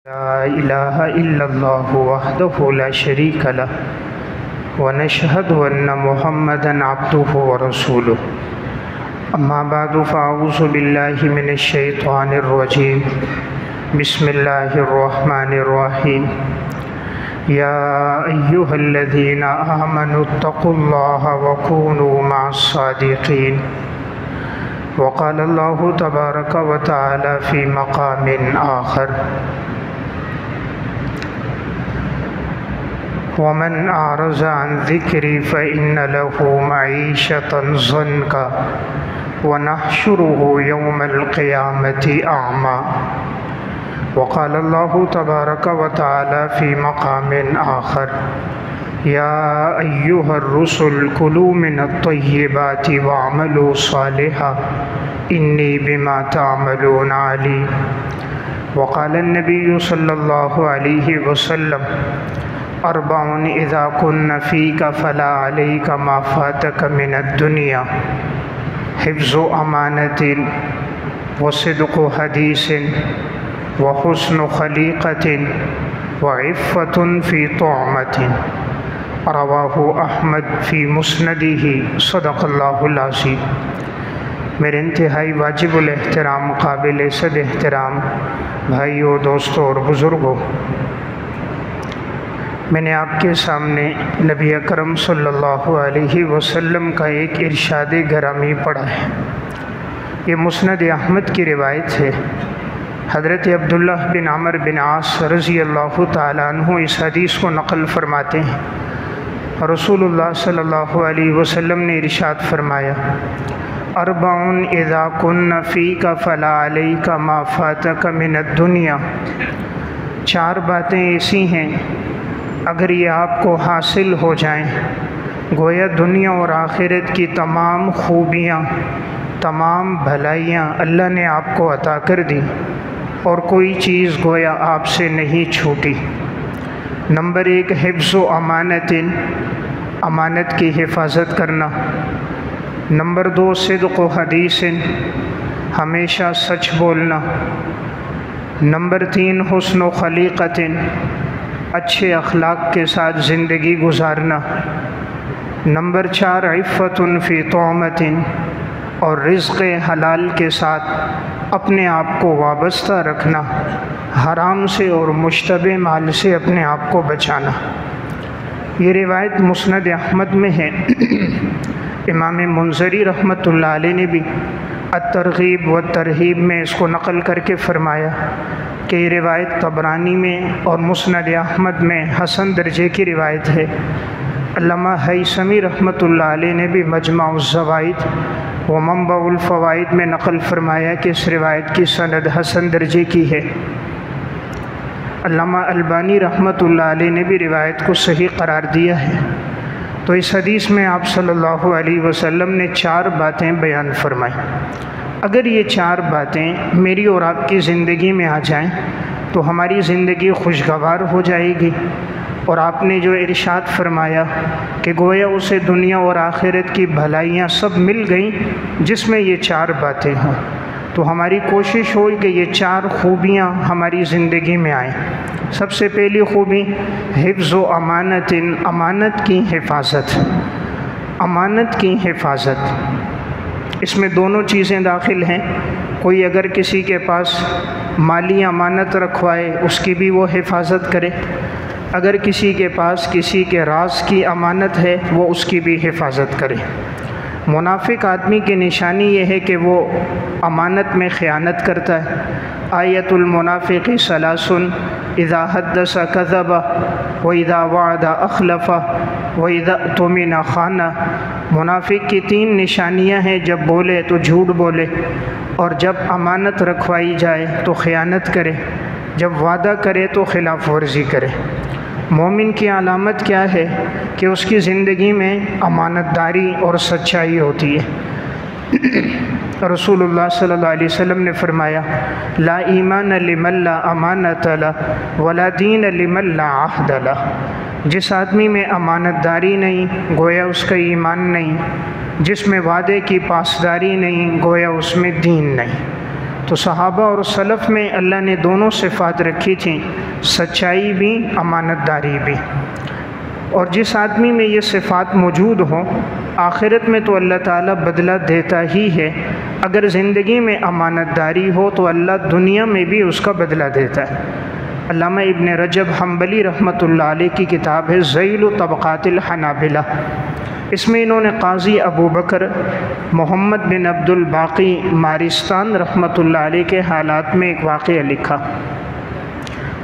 ला इलाहा इल्लल्लाहु वहदहु ला शरीका लह व नशहदु अन्न मुहम्मदन अब्दुहु व रसूलुहु अम्मा बअदु फ़अऊज़ु बिल्लाहि मिनश शैतानिर रजीम बिस्मिल्लाहिर रहमानिर रहीम या अय्युहल्लज़ीना आमनुत्तक़ुल्लाहा व कूनू मअस सादिक़ीन वक़ाल अल्लाहु तबारक व तआला फ़ी मक़ामिन आख़र वमन आरज़ अन ज़िक्री फ़इन्न लहू मईशतन ज़न्का वनहशुरुहु यौमल क़ियामति अअमा वक़ाल अल्लाहु तबारक व तआला फ़ी मक़ामिन आख़र या अय्युहर रुसुल कुलू मिनत तय्यिबाति वअमलू सालिहा इन्नी बिमा तअमलून अलीम वक़ाल अन्नबिय्यु सल्लल्लाहु अलैहि वसल्लम अर्बउन इज़ा कुन्न फ़ीका फ़ला अलैका मा फ़ातक मिनद दुनिया हिफ़्ज़ु अमानतिन व सिद्क़ु हदीसिन व हुस्नु खलीक़तिन व इफ़्फ़तुन फ़ी तुअमतिन रवाहु अहमद फ़ी मुस्नदिही सदक़ल्लाहुल अज़ीम। मेरे इंतहाई वाजिबुल एहतराम काबिल सद एहतराम भाइयों, दोस्तों और बुज़ुर्गों, मैंने आपके सामने नबी अकरम सल्लल्लाहु अलैहि वसल्लम का एक इरशाद गरामी पढ़ा है। ये मुस्नद अहमद की रिवायत है। हज़रत अब्दुल्लाह बिन अमर बिन आस रज़ी अल्लाहु ताला अन्हु इस हदीस को नक़ल फरमाते हैं। रसूलुल्लाह सल्लल्लाहु अलैहि वसल्लम ने इरशाद फरमाया, अर्बउन इज़ा कुन्न फ़ीका फ़ला अलैका मा फ़ातक मिनद दुनिया। चार बातें ऐसी हैं, अगर ये आपको हासिल हो जाएं, गोया दुनिया और आखिरत की तमाम खूबियाँ, तमाम भलाइयाँ अल्लाह ने आपको अता कर दी और कोई चीज़ गोया आपसे नहीं छूटी। नंबर एक, हिफ्ज़ु अमानतिन, अमानत की हिफाजत करना। नंबर दो, सिद्क़ु हदीसिन, हमेशा सच बोलना। नंबर तीन, हुस्नु खलीक़तिन, अच्छे अखलाक के साथ ज़िंदगी गुजारना। नंबर चार, इफ़्फ़तुन फ़ी तुअमतिन, और रिज़्क़ हलाल के साथ अपने आप को वाबस्ता रखना, हराम से और मुश्तबे माल से अपने आप को बचाना। ये रिवायत मुस्नद अहमद में है। इमाम मुंज़री रहमतुल्लाह अलैह ने भी अत-तरग़ीब व तरहीब में इसको नक़ल करके फ़रमाया कि ये रिवायत तबरानी में और मुस्नद अहमद में हसन दर्जे की रिवायत है। अल्लामा हैसमी रहमतुल्लाह अलैह ने भी मजमा-उज़ ज़वाइद व मंबउल फ़वाइद में नक़ल फ़रमाया कि इस रिवायत की सनद हसन दर्जे की है। अल्लामा अलबानी रहमतुल्लाह अलैह ने भी रिवायत को सही करार दिया है। तो इस हदीस में आप सल्लल्लाहु अलैहि वसल्लम ने चार बातें बयान फरमाई। अगर ये चार बातें मेरी और आपकी ज़िंदगी में आ जाएं तो हमारी ज़िंदगी खुशगवार हो जाएगी। और आपने जो इरशाद फरमाया कि गोया उसे दुनिया और आखिरत की भलाइयाँ सब मिल गईं जिसमें ये चार बातें हों, तो हमारी कोशिश हो कि ये चार खूबियाँ हमारी ज़िंदगी में आएँ। सबसे पहली खूबी हिफ्ज़ु अमानतिन, अमानत की हिफाजत। अमानत की हिफाजत, इसमें दोनों चीज़ें दाखिल हैं। कोई अगर किसी के पास माली अमानत रखवाए उसकी भी वो हिफाजत करे, अगर किसी के पास किसी के राज की अमानत है वो उसकी भी हिफाजत करे। मुनाफिक आदमी की निशानी ये है कि वो अमानत में ख़यानत करता है। आयतुल मुनाफिक़ी सलासुन इज़ा हद्दस कज़बा व इज़ा वअदा अख़लफ़ा व इज़ा तुमिना ख़ाना। मुनाफिक की तीन निशानियां हैं, जब बोले तो झूठ बोले, और जब अमानत रखवाई जाए तो ख़यानत करे, जब वादा करे तो ख़िलाफ़ वर्जी करे। मोमिन की अलामत क्या है कि उसकी ज़िंदगी में अमानतदारी और सच्चाई होती है। रसूलुल्लाह सल्लल्लाहु अलैहि वसल्लम ने फरमाया, ला ईमान लिमन ला अमानत ला वला दीन लिमन ला अहद ला। जिस आदमी में अमानतदारी नहीं गोया उसका ईमान नहीं, जिसमें वादे की पासदारी नहीं गोया उसमें दीन नहीं। तो सहाबा और सलफ़ में अल्लाह ने दोनों सिफ़ात रखी थी, सच्चाई भी, अमानतदारी भी। और जिस आदमी में ये सिफ़ात मौजूद हो, आखिरत में तो अल्लाह ताला बदला देता ही है। अगर ज़िंदगी में अमानतदारी हो तो अल्लाह दुनिया में भी उसका बदला देता है। अल्लामा इब्न रजब हम्बली रहमतुल्लाह अलैह की किताब है ज़ैल तबक़ातिल हनाबिला। इसमें इन्होंने काज़ी अबू बकर मोहम्मद बिन अब्दुल बाक़ी मारिस्तान रहमतुल्लाह अलैह के हालात में एक वाक़या लिखा।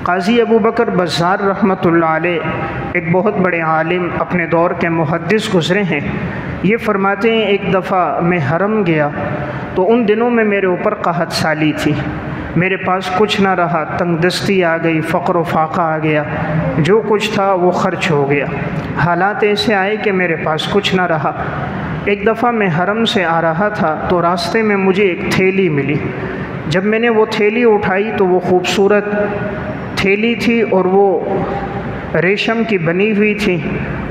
काज़ी अबू बकर बज़्ज़ार रहमतुल्लाह अलैह एक बहुत बड़े आलिम, अपने दौर के मुहद्दिस गुज़रे हैं। ये फ़रमाते हैं, एक दफ़ा मैं हरम गया तो उन दिनों में मेरे ऊपर क़हत साली थी, मेरे पास कुछ ना रहा, तंगदस्ती आ गई, फ़क़्र व फ़ाक़ा आ गया, जो कुछ था वो ख़र्च हो गया। हालात ऐसे आए कि मेरे पास कुछ ना रहा। एक दफ़ा मैं हरम से आ रहा था तो रास्ते में मुझे एक थैली मिली। जब मैंने वो थैली उठाई तो वो खूबसूरत थैली थी और वो रेशम की बनी हुई थी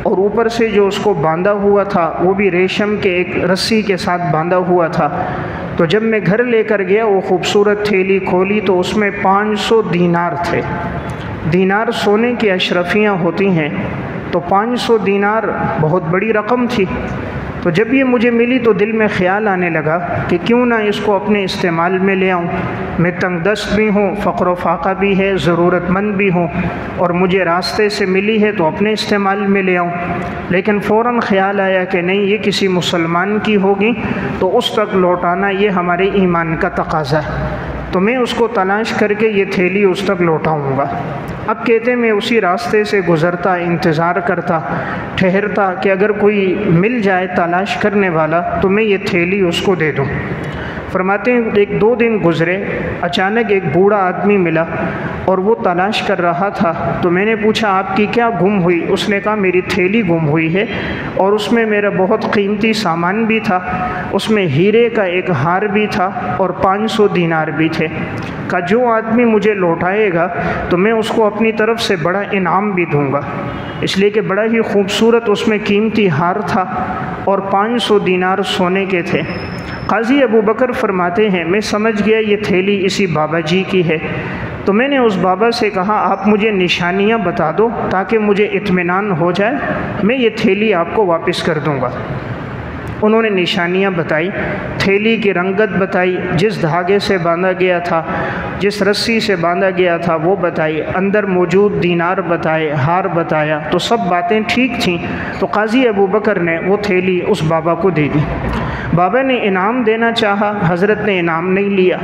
और ऊपर से जो उसको बांधा हुआ था वो भी रेशम के एक रस्सी के साथ बांधा हुआ था। तो जब मैं घर लेकर गया, वो खूबसूरत थैली खोली तो उसमें 500 दीनार थे। दीनार सोने की अशरफियाँ होती हैं, तो 500 दीनार बहुत बड़ी रकम थी। तो जब ये मुझे मिली तो दिल में ख़्याल आने लगा कि क्यों ना इसको अपने इस्तेमाल में ले आऊँ। मैं तंगदस्त भी हूँ, फ़क़्र व फ़ाक़ा भी है, ज़रूरतमंद भी हूँ और मुझे रास्ते से मिली है तो अपने इस्तेमाल में ले आऊँ। लेकिन फ़ौरन ख़्याल आया कि नहीं, ये किसी मुसलमान की होगी तो उस तक लौटाना ये हमारे ईमान का तकाज़ा है, तो मैं उसको तलाश करके ये थैली उस तक लौटाऊँगा। अब कहते मैं उसी रास्ते से गुज़रता, इंतज़ार करता, ठहरता कि अगर कोई मिल जाए तलाश करने वाला तो मैं ये थैली उसको दे दूँ। फरमाते हैं, 1-2 दिन गुज़रे, अचानक एक बूढ़ा आदमी मिला और वो तलाश कर रहा था। तो मैंने पूछा, आपकी क्या गुम हुई? उसने कहा, मेरी थैली गुम हुई है और उसमें मेरा बहुत कीमती सामान भी था, उसमें हीरे का एक हार भी था और 500 दीनार भी थे। का जो आदमी मुझे लौटाएगा तो मैं उसको अपनी तरफ से बड़ा इनाम भी दूंगा। इसलिए कि बड़ा ही खूबसूरत उसमें कीमती हार था और 500 दीनार सोने के थे। काज़ी अबू बकर फरमाते हैं, मैं समझ गया ये थैली इसी बाबा जी की है। तो मैंने उस बाबा से कहा, आप मुझे निशानियाँ बता दो ताकि मुझे इत्मीनान हो जाए, मैं ये थैली आपको वापस कर दूँगा। उन्होंने निशानियाँ बताई, थैली की रंगत बताई, जिस धागे से बांधा गया था, जिस रस्सी से बांधा गया था वो बताई, अंदर मौजूद दीनार बताए, हार बताया। तो सब बातें ठीक थीं। तो काज़ी अबू बकर ने वो थैली उस बाबा को दे दी। बाबा ने इनाम देना चाहा, हज़रत ने इनाम नहीं लिया।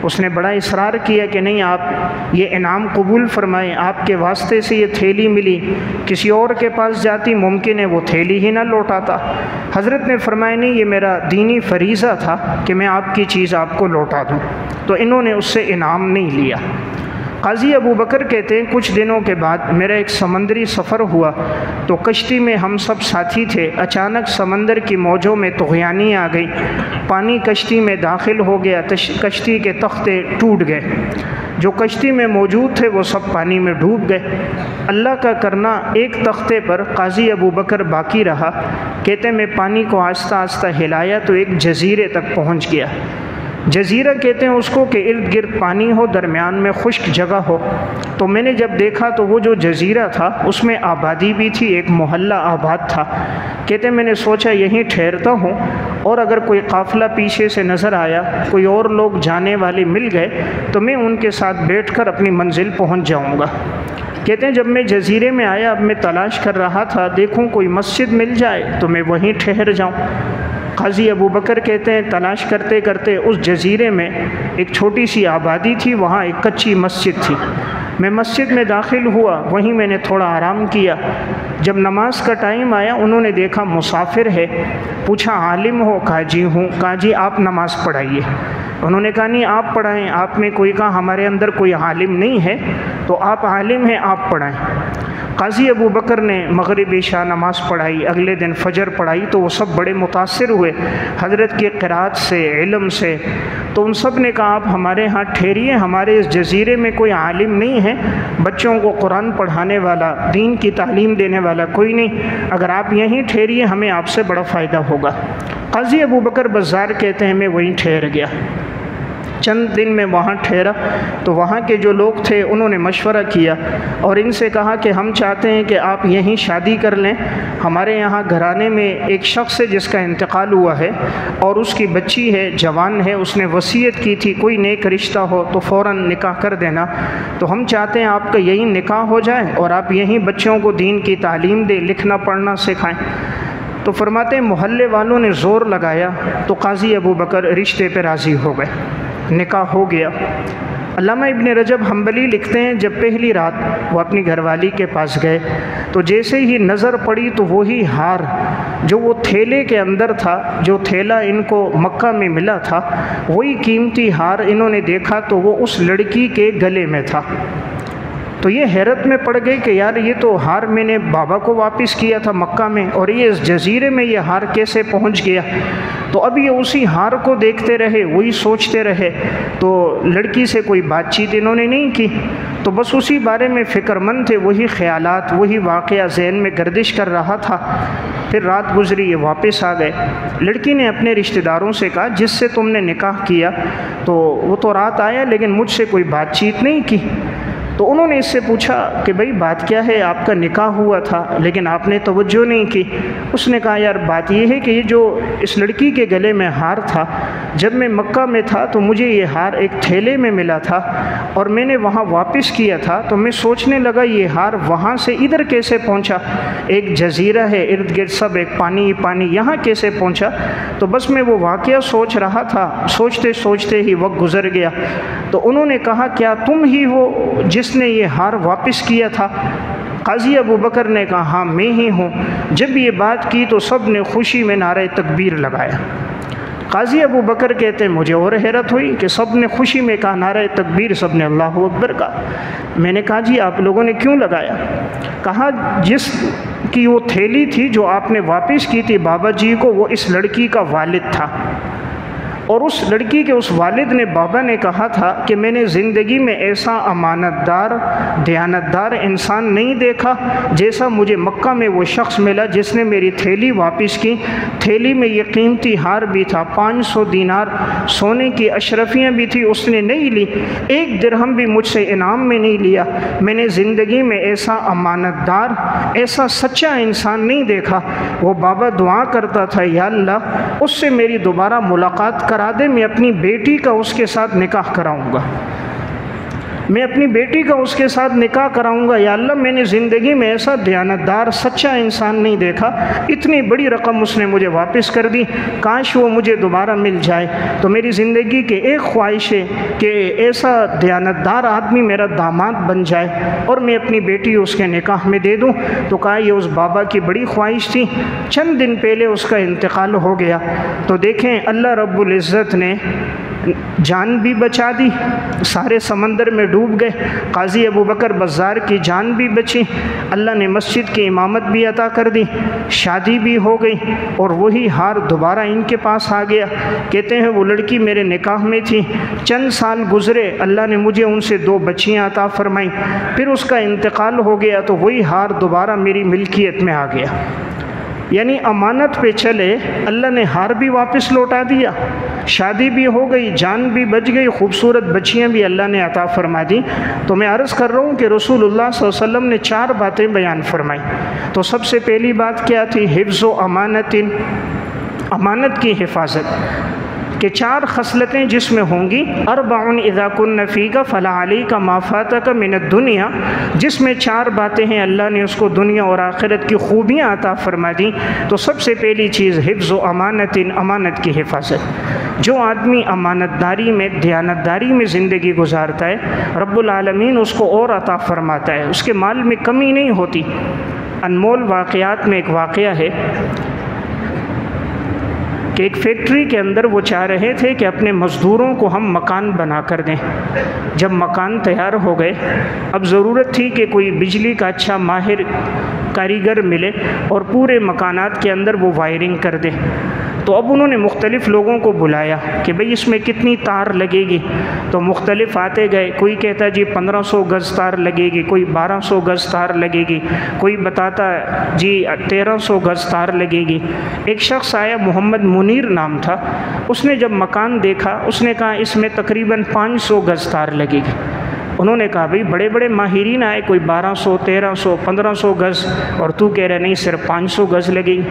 उसने बड़ा इसरार किया कि नहीं, आप ये इनाम कबूल फरमाएँ, आपके वास्ते से ये थैली मिली, किसी और के पास जाती मुमकिन है वो थैली ही ना लौटाता। हज़रत ने फरमाया, नहीं, ये मेरा दीनी फरीज़ा था कि मैं आपकी चीज़ आपको लौटा दूँ। तो इन्होंने उससे इनाम नहीं लिया। काज़ी अबू बकर कहते हैं, कुछ दिनों के बाद मेरा एक समंदरी सफ़र हुआ तो कश्ती में हम सब साथी थे। अचानक समंदर की मौजों में तुग़यानी आ गई, पानी कश्ती में दाखिल हो गया, कश्ती के तख्ते टूट गए, जो कश्ती में मौजूद थे वो सब पानी में डूब गए। अल्लाह का करना, एक तख्ते पर काज़ी अबू बकर बाकी रहा। कहते मैं पानी को आस्ता आस्ता हिलाया तो एक जजीरे तक पहुँच गया। जजीरा कहते हैं उसको कि इर्द गिर्द पानी हो, दरमियान में खुश्क जगह हो। तो मैंने जब देखा तो वो जो जजीरा था उसमें आबादी भी थी, एक मोहल्ला आबाद था। कहते मैंने सोचा यहीं ठहरता हूँ और अगर कोई काफ़िला पीछे से नज़र आया, कोई और लोग जाने वाले मिल गए तो मैं उनके साथ बैठकर अपनी मंजिल पहुँच जाऊँगा। कहते हैं जब मैं जजीरे में आया, अब मैं तलाश कर रहा था, देखूँ कोई मस्जिद मिल जाए तो मैं वहीं ठहर जाऊँ। काज़ी अबू बकर कहते हैं तलाश करते करते उस जजीरे में एक छोटी सी आबादी थी, वहाँ एक कच्ची मस्जिद थी। मैं मस्जिद में दाखिल हुआ, वहीं मैंने थोड़ा आराम किया। जब नमाज का टाइम आया, उन्होंने देखा मुसाफिर है, पूछा आलिम हो? कहा जी हूँ। कहा जी आप नमाज़ पढ़ाइए। उन्होंने कहा नहीं आप पढ़ाएं। आप में कोई कहा हमारे अंदर कोई आलिम नहीं है, तो आप आलिम हैं, आप पढ़ाएं। काज़ी अबू बकर ने मगरिब इशा नमाज़ पढ़ाई, अगले दिन फ़जर पढ़ाई। तो वो सब बड़े मुतासिर हुए हज़रत की क़िराअत से, इल्म से। तो उन सब ने कहा आप हमारे यहाँ ठहरिए, हमारे इस जजीरे में कोई आलिम नहीं है, बच्चों को कुरान पढ़ाने वाला, दीन की तालीम देने वाला कोई नहीं, अगर आप यहीं ठहरिए हमें आपसे बड़ा फ़ायदा होगा। काज़ी अबू बकर बज़्ज़ार कहते हैं मैं वहीं ठहर गया। चंद दिन में वहाँ ठहरा तो वहाँ के जो लोग थे उन्होंने मशवरा किया और इनसे कहा कि हम चाहते हैं कि आप यहीं शादी कर लें। हमारे यहाँ घराने में एक शख्स है जिसका इंतकाल हुआ है और उसकी बच्ची है, जवान है, उसने वसीयत की थी कोई नेक रिश्ता हो तो फ़ौरन निकाह कर देना। तो हम चाहते हैं आपका यहीं निकाह हो जाए और आप यहीं बच्चों को दीन की तालीम दें, लिखना पढ़ना सिखाएँ। तो फरमाते हैं मोहल्ले वालों ने ज़ोर लगाया तो काजी अबू बकर रिश्ते पे राज़ी हो गए, निकाह हो गया। अल्लामा इब्न रजब हम्बली लिखते हैं जब पहली रात वो अपनी घरवाली के पास गए तो जैसे ही नज़र पड़ी तो वही हार जो वो थैले के अंदर था, जो थैला इनको मक्का में मिला था, वही कीमती हार इन्होंने देखा तो वो उस लड़की के गले में था। तो ये हैरत में पड़ गए कि यार ये तो हार मैंने बाबा को वापस किया था मक्का में और ये इस जजीरे में ये हार कैसे पहुंच गया। तो अब ये उसी हार को देखते रहे, वही सोचते रहे। तो लड़की से कोई बातचीत इन्होंने नहीं की, तो बस उसी बारे में फ़िक्रमंद थे, वही ख़यालात, वही वाक़या ज़हन में गर्दिश कर रहा था। फिर रात गुजरी, ये वापस आ गए। लड़की ने अपने रिश्तेदारों से कहा जिससे तुमने निकाह किया तो वो तो रात आया लेकिन मुझसे कोई बातचीत नहीं की। तो उन्होंने इससे पूछा कि भाई बात क्या है, आपका निकाह हुआ था लेकिन आपने तवज्जो नहीं की। उसने कहा यार बात यह है कि ये जो इस लड़की के गले में हार था, जब मैं मक्का में था तो मुझे ये हार एक थैले में मिला था और मैंने वहाँ वापस किया था। तो मैं सोचने लगा ये हार वहाँ से इधर कैसे पहुँचा, एक जजीरा है इर्द गिर्द सब एक पानी ही पानी, यहाँ कैसे पहुँचा। तो बस मैं वो वाक़या सोच रहा था, सोचते सोचते ही वक्त गुज़र गया। तो उन्होंने कहा क्या तुम ही हो जिसने ये हार वापस किया था? काजी अबू बकर ने कहा हाँ मैं ही हूँ। जब ये बात की तो सब ने खुशी में नारे तकबीर लगाया। काजी अबू बकर कहते हैं मुझे और हैरत हुई कि सब ने खुशी में कहा नारे तकबीर, सब ने अल्लाह अकबर कहा। मैंने कहा जी आप लोगों ने क्यों लगाया? कहा जिस की वो थैली थी जो आपने वापस की थी बाबा जी को, वो इस लड़की का वालिद था और उस लड़की के उस वालिद ने, बाबा ने कहा था कि मैंने ज़िंदगी में ऐसा अमानतदार दयानतदार इंसान नहीं देखा जैसा मुझे मक्का में वो शख्स मिला जिसने मेरी थैली वापस की। थैली में ये कीमती हार भी था, 500 दीनार सोने की अशरफियाँ भी थी, उसने नहीं ली, एक दिरहम भी मुझसे इनाम में नहीं लिया। मैंने ज़िंदगी में ऐसा अमानतदार, ऐसा सच्चा इंसान नहीं देखा। वो बाबा दुआ करता था या अल्लाह उससे मेरी दोबारा मुलाकात करा दे, मैं अपनी बेटी का उसके साथ निकाह कराऊंगा, मैं अपनी बेटी का उसके साथ निकाह कराऊंगा। या अल्लाह मैंने ज़िंदगी में ऐसा दयानतदार सच्चा इंसान नहीं देखा, इतनी बड़ी रकम उसने मुझे वापस कर दी, काश वो मुझे दोबारा मिल जाए। तो मेरी ज़िंदगी की एक ख्वाहिश है कि ऐसा दयानतदार आदमी मेरा दामाद बन जाए और मैं अपनी बेटी उसके निकाह में दे दूँ। तो कहा ये उस बाबा की बड़ी ख्वाहिश थी। चंद दिन पहले उसका इंतकाल हो गया। तो देखें अल्लाह रब्बुल इज़्ज़त ने जान भी बचा दी, सारे समंदर में डूब गए। काजी अबू बकर बज़ार की जान भी बची, अल्लाह ने मस्जिद की इमामत भी अता कर दी, शादी भी हो गई और वही हार दोबारा इनके पास आ गया। कहते हैं वो लड़की मेरे निकाह में थी, चंद साल गुज़रे, अल्लाह ने मुझे उनसे 2 बच्चियाँ अता फरमाई, फिर उसका इंतकाल हो गया तो वही हार दोबारा मेरी मिल्कियत में आ गया। यानी अमानत पे चले, अल्लाह ने हार भी वापस लौटा दिया, शादी भी हो गई, जान भी बच गई, खूबसूरत बच्चियाँ भी अल्लाह ने अता फरमा दी। तो मैं अर्ज़ कर रहा हूँ कि रसूलुल्लाह सल्लल्लाहु अलैहि वसल्लम ने 4 बातें बयान फरमाई। तो सबसे पहली बात क्या थी? हिफ्ज़ अमानतिन, अमानत की हिफाजत के 4 खसलतें जिसमें होंगी। अर्बाउन इज़ा कुन्न फ़ीका फ़ला अलैका मा फ़ातका मिनद दुनिया, जिसमें 4 बातें हैं अल्लाह ने उसको दुनिया और आखिरत की खूबियाँ अता फरमा दी। तो सबसे पहली चीज़ हिफ्ज़ अमानतिन, अमानत की हिफाजत। जो आदमी अमानतदारी में, दयानतदारी में ज़िंदगी गुजारता है, रब्बुल आलमीन उसको और अता फरमाता है, उसके माल में कमी नहीं होती। अनमोल वाक़यात में एक वाक़या है कि एक फैक्ट्री के अंदर वो चाह रहे थे कि अपने मज़दूरों को हम मकान बना कर दें। जब मकान तैयार हो गए, अब ज़रूरत थी कि कोई बिजली का अच्छा माहिर कारीगर मिले और पूरे मकानात के अंदर वो वायरिंग कर दे। तो अब उन्होंने मुख्तलिफ़ लोगों को बुलाया कि भाई इसमें कितनी तार लगेगी। तो मुख्तलिफ आते गए, कोई कहता जी 1500 गज़ तार लगेगी, कोई 1200 गज़ तार लगेगी, कोई बताता जी 1300 गज़ तार लगेगी। एक शख्स आया, मोहम्मद मुनीर नाम था, उसने जब मकान देखा उसने कहा इसमें तकरीबन 500 गज़ तार लगेगी। उन्होंने कहा भाई बड़े बड़े माहिरीन आए, कोई 1200, 1300, 1500 गज़, और तू कह रहा नहीं सिर्फ 500 गज़ लगेगी,